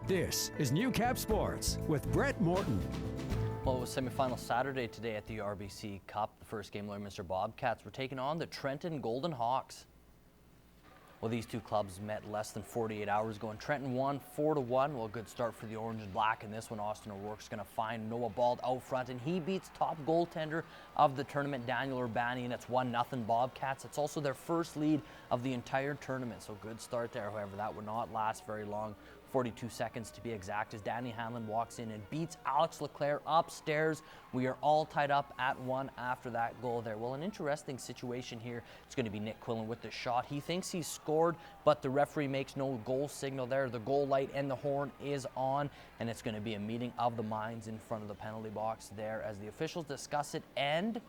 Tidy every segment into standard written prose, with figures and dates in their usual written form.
This is Newcap Sports with Brettkmorton. Well, it was semifinal Saturday today at the RBC Cup. The first game, Lloydminster Bobcats were taking on the Trenton Golden Hawks. Well, these two clubs met less than 48 hours ago, and Trenton won 4-1. Well, a good start for the Orange and Black in this one. Austin O'Rourke's going to find Noah Bald out front, and he beats top goaltender of the tournament, Daniel Urbani, and it's 1-0 Bobcats. It's also their first lead of the entire tournament, so good start there. However, that would not last very long. 42 seconds to be exact, as Danny Hanlon walks in and beats Alex Leclerc upstairs. We are all tied up at 1 after that goal there. Well, an interesting situation here. It's going to be Nick Quillen with the shot. He thinks he's scored, but the referee makes no goal signal there. The goal light and the horn is on, and it's going to be a meeting of the minds in front of the penalty box there as the officials discuss it, and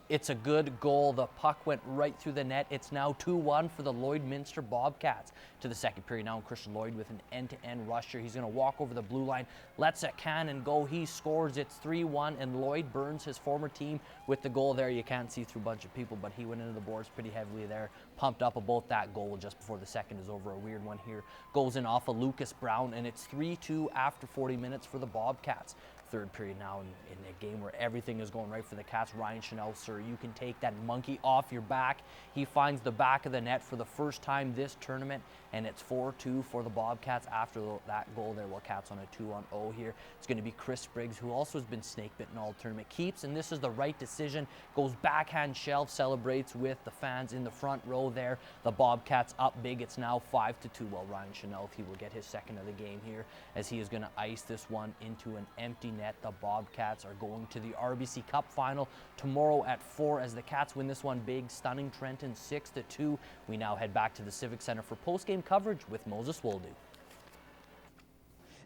it's a good goal. The puck went right through the net. It's now 2-1 for the Lloydminster Bobcats. To the second period now, Christian Lloyd with an end-to-end rusher. He's going to walk over the blue line, lets a cannon go. He scores. It's 3-1, and Lloyd burns his former team with the goal there. You can't see through a bunch of people, but he went into the boards pretty heavily there. Pumped up about that goal just before the second is over. A weird one here. Goes in off of Lucas Brown, and it's 3-2 after 40 minutes for the Bobcats. Third period now in a game where everything is going right for the Cats. Ryan Chynoseth, sir, you can take that monkey off your back. He finds the back of the net for the first time this tournament, and it's 4-2 for the Bobcats after that goal there. Well, Cats on a 2-0 here. It's going to be Chris Briggs, who also has been snake bitten all tournament. Keeps, and this is the right decision. Goes backhand shelf, celebrates with the fans in the front row there. The Bobcats up big. It's now 5-2. Well, Ryan Chynoseth, he will get his second of the game here, as he is going to ice this one into an empty net. The Bobcats are going to the RBC Cup final tomorrow at 4 as the Cats win this one big, stunning Trenton 6-2. We now head back to the Civic Center for post-game coverage with Moses Woldu.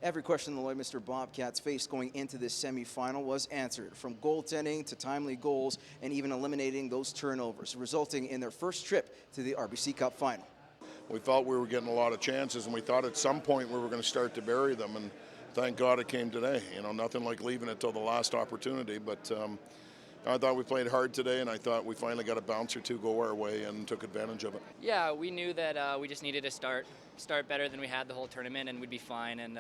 Every question the Lloydminster Bobcats faced going into this semifinal was answered, from goaltending to timely goals and even eliminating those turnovers, resulting in their first trip to the RBC Cup final. We thought we were getting a lot of chances, and we thought at some point we were going to start to bury them, and thank God it came today. You know, nothing like leaving it till the last opportunity, but I thought we played hard today, and I thought we finally got a bounce or two go our way and took advantage of it. Yeah, we knew that we just needed to start better than we had the whole tournament, and we'd be fine. And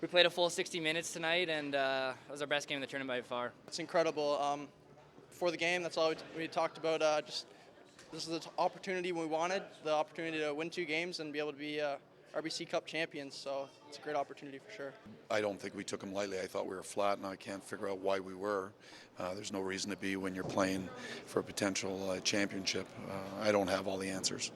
we played a full 60 minutes tonight, and it was our best game of the tournament by far. It's incredible. Before the game, that's all we talked about. Just this is the opportunity we wanted, the opportunity to win 2 games and be able to be RBC Cup champions, so it's a great opportunity for sure. I don't think we took them lightly. I thought we were flat, and I can't figure out why we were. There's no reason to be when you're playing for a potential championship. I don't have all the answers.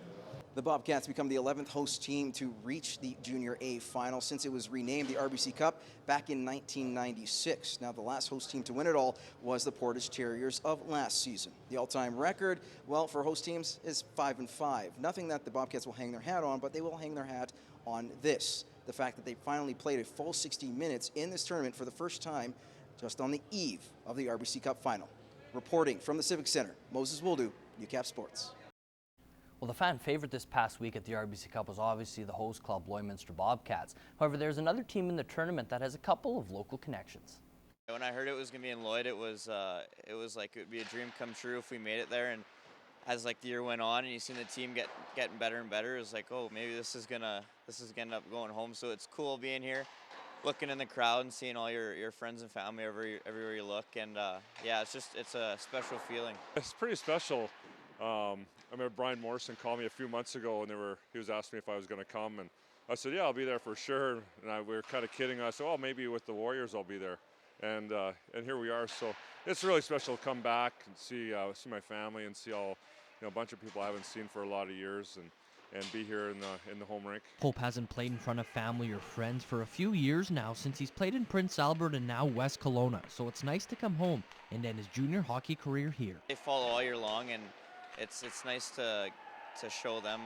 The Bobcats become the 11th host team to reach the Junior A final since it was renamed the RBC Cup back in 1996. Now, the last host team to win it all was the Portage Terriers of last season. The all-time record, well, for host teams is 5-5. Nothing that the Bobcats will hang their hat on, but they will hang their hat on this: the fact that they finally played a full 60 minutes in this tournament for the first time, just on the eve of the RBC Cup final. Reporting from the Civic Center, Moses Woldu, Newcap Sports. Well, the fan favorite this past week at the RBC Cup was obviously the host club, Lloydminster Bobcats. However, there's another team in the tournament that has a couple of local connections. When I heard it was going to be in Lloyd, it was like it would be a dream come true if we made it there. And as like the year went on and you seen the team getting better and better, it was like, oh, maybe this is gonna end up going home. So it's cool being here, looking in the crowd and seeing all your friends and family everywhere you look. And yeah, it's a special feeling. It's pretty special. I remember Brian Morrison called me a few months ago, and he was asking me if I was going to come, and I said, yeah, I'll be there for sure. And we were kind of kidding. I said, oh, maybe with the Warriors I'll be there, and here we are. So it's really special to come back and see my family and see all, a bunch of people I haven't seen for a lot of years, and be here in the home rink. Hope hasn't played in front of family or friends for a few years now, since he's played in Prince Albert and now West Kelowna. So it's nice to come home and end his junior hockey career here. They follow all year long, and it's nice to show them,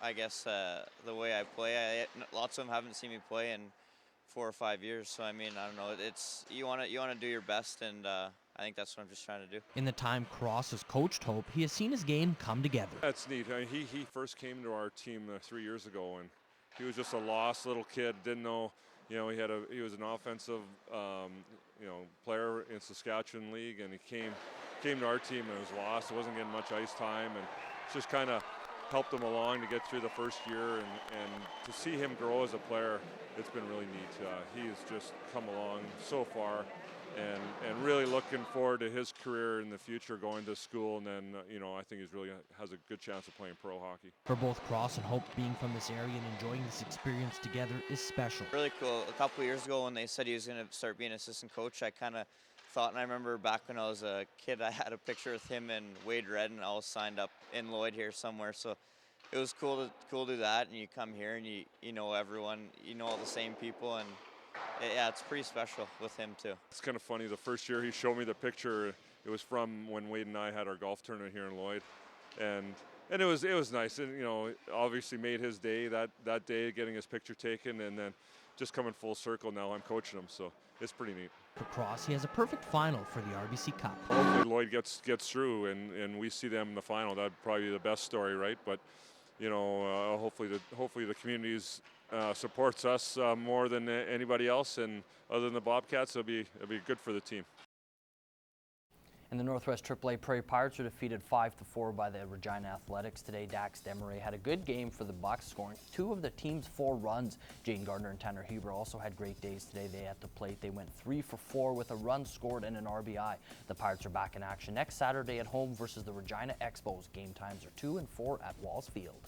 I guess, the way I play. Lots of them haven't seen me play in 4 or 5 years, so I mean, I don't know. It's you want to do your best, and I think that's what I'm just trying to do. In the time Cross has coached Hope, he has seen his game come together. That's neat. I mean, he first came to our team 3 years ago, and he was just a lost little kid. Didn't know, he was an offensive, player in Saskatchewan League, and he came to our team and was lost. He wasn't getting much ice time, and just kind of helped him along to get through the first year, and to see him grow as a player, it's been really neat. He has just come along so far, and really looking forward to his career in the future, going to school, and then I think he's really has a good chance of playing pro hockey. For both Cross and Hope, being from this area and enjoying this experience together is special. Really cool. A couple of years ago when they said he was going to start being assistant coach, I kind of thought, and I remember back when I was a kid, I had a picture with him and Wade Redden all signed up in Lloyd here somewhere. So it was cool to do that, and you come here and you know everyone, you know all the same people, and yeah, it's pretty special with him too. It's kind of funny. The first year he showed me the picture, it was from when Wade and I had our golf tournament here in Lloyd, and it was nice, and obviously made his day that day, getting his picture taken, and then just coming full circle. Now I'm coaching him, so it's pretty neat. For Cross, he has a perfect final for the RBC Cup. Hopefully Lloyd gets through, and we see them in the final. That'd probably be the best story, right? But hopefully the community's supports us more than anybody else, and other than the Bobcats, it'll be good for the team. And the Northwest AAA Prairie Pirates were defeated 5-4 by the Regina Athletics today. Dax Desmarais had a good game for the Bucks, scoring 2 of the team's 4 runs. Jane Gardner and Tanner Huber also had great days today. They at the plate. They went 3 for 4 with a run scored and an RBI. The Pirates are back in action next Saturday at home versus the Regina Expos. Game times are 2 and 4 at Walls Field.